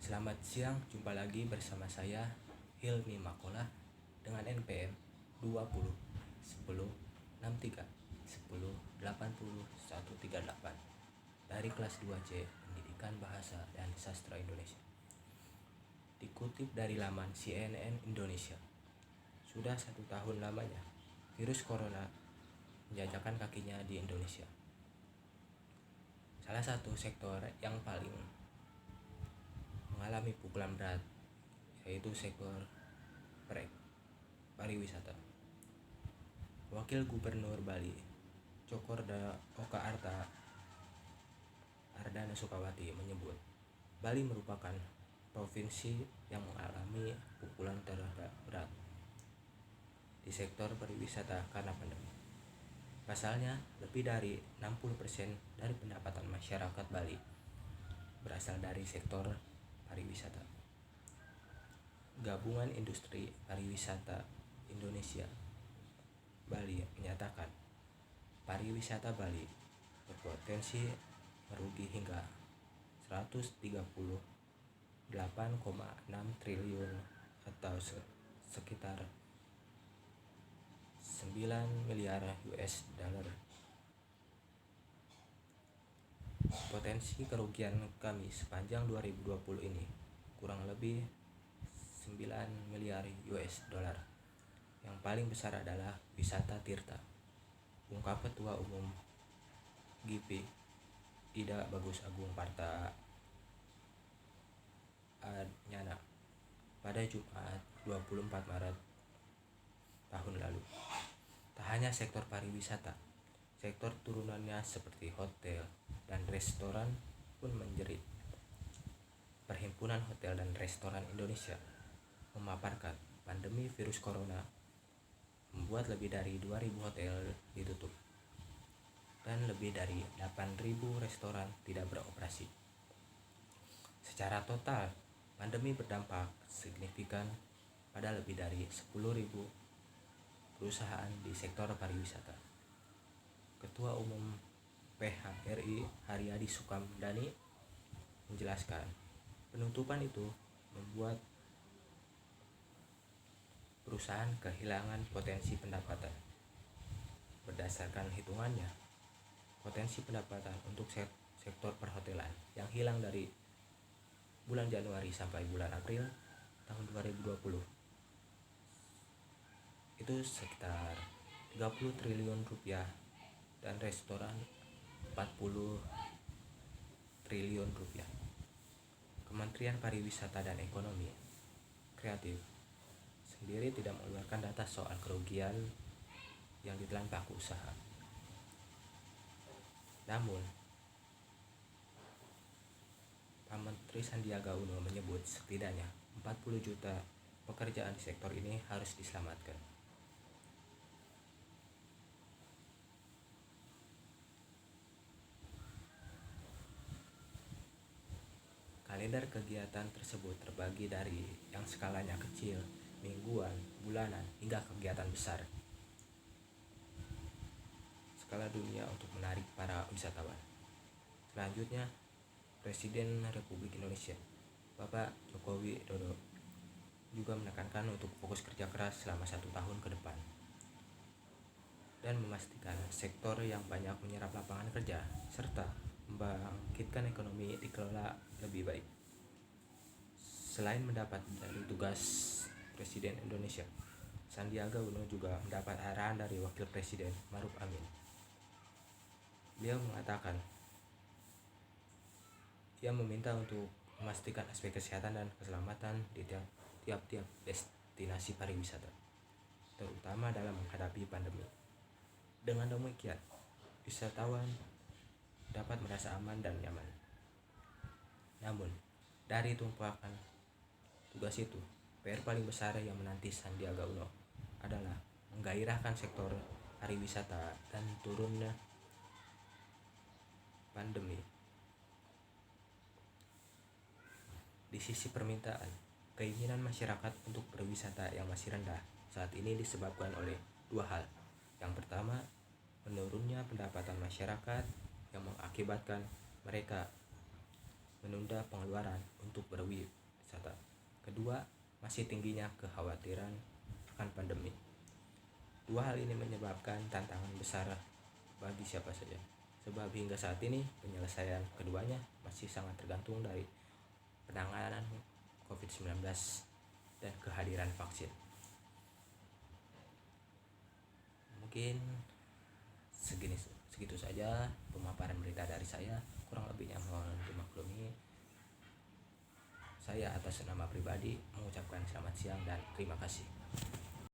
Selamat siang, jumpa lagi bersama saya Hilmi Makola dengan NPM 20 10 63 10 80 138 dari kelas 2C Pendidikan Bahasa dan Sastra Indonesia. Dikutip dari laman CNN Indonesia, sudah 1 tahun lamanya virus corona menjajakan kakinya di Indonesia. Salah satu sektor yang paling mengalami pukulan berat yaitu sektor pariwisata. Wakil Gubernur Bali, Cokorda Oka Ardana Sukawati menyebut Bali merupakan provinsi yang mengalami pukulan terberat di sektor pariwisata karena pandemi. Pasalnya, lebih dari 60% dari pendapatan masyarakat Bali berasal dari sektor pariwisata. Gabungan Industri Pariwisata Indonesia Bali menyatakan pariwisata Bali berpotensi merugi hingga 138,6 triliun atau sekitar 9 miliar US dollar. Potensi kerugian kami sepanjang 2020 ini kurang lebih 9 miliar US dollar. Yang paling besar adalah wisata tirta, ungkap Ketua Umum GIPI Ida Bagus Agung Parta Adnyana pada Jumat 24 Maret tahun lalu. Tak hanya sektor pariwisata, sektor turunannya seperti hotel dan restoran pun menjerit. Perhimpunan Hotel dan Restoran Indonesia memaparkan pandemi virus corona membuat lebih dari 2.000 hotel ditutup dan lebih dari 8.000 restoran tidak beroperasi. Secara total, pandemi berdampak signifikan pada lebih dari 10.000 perusahaan di sektor pariwisata. Ketua Umum PHRI Haryadi Sukamdhani menjelaskan, penutupan itu membuat perusahaan kehilangan potensi pendapatan. Berdasarkan hitungannya, potensi pendapatan untuk sektor perhotelan yang hilang dari bulan Januari sampai bulan April tahun 2020 itu sekitar 30 triliun rupiah dan restoran 40 triliun rupiah. Kementerian Pariwisata dan Ekonomi Kreatif sendiri tidak mengeluarkan data soal kerugian yang ditelan pelaku usaha. Namun, Pak Menteri Sandiaga Uno menyebut setidaknya 40 juta pekerjaan di sektor ini harus diselamatkan. Kalender kegiatan tersebut terbagi dari yang skalanya kecil, mingguan, bulanan, hingga kegiatan besar skala dunia untuk menarik para wisatawan. Selanjutnya, Presiden Republik Indonesia, Bapak Joko Widodo, juga menekankan untuk fokus kerja keras selama 1 tahun ke depan dan memastikan sektor yang banyak menyerap lapangan kerja serta membangkitkan ekonomi dikelola lebih baik. Selain mendapat dari tugas Presiden Indonesia, Sandiaga Uno juga mendapat arahan dari Wakil Presiden Maruf Amin. Beliau mengatakan ia meminta untuk memastikan aspek kesehatan dan keselamatan di tiap-tiap destinasi pariwisata, terutama dalam menghadapi pandemi. Dengan demikian, wisatawan dapat merasa aman dan nyaman. Namun, dari tumpukan tugas itu, PR paling besar yang menanti Sandiaga Uno adalah menggairahkan sektor pariwisata dan turunnya pandemi. Di sisi permintaan, keinginan masyarakat untuk berwisata yang masih rendah saat ini disebabkan oleh 2 hal. Yang pertama, menurunnya pendapatan masyarakat yang mengakibatkan mereka menunda pengeluaran untuk berwisata. Kedua, masih tingginya kekhawatiran akan pandemi. Dua hal ini menyebabkan tantangan besar bagi siapa saja, sebab hingga saat ini penyelesaian keduanya masih sangat tergantung dari penanganan COVID-19 dan kehadiran vaksin. Mungkin segitu saja pemaparan berita dari saya, kurang lebihnya mohon dimaklumi. Saya atas nama pribadi mengucapkan selamat siang dan terima kasih.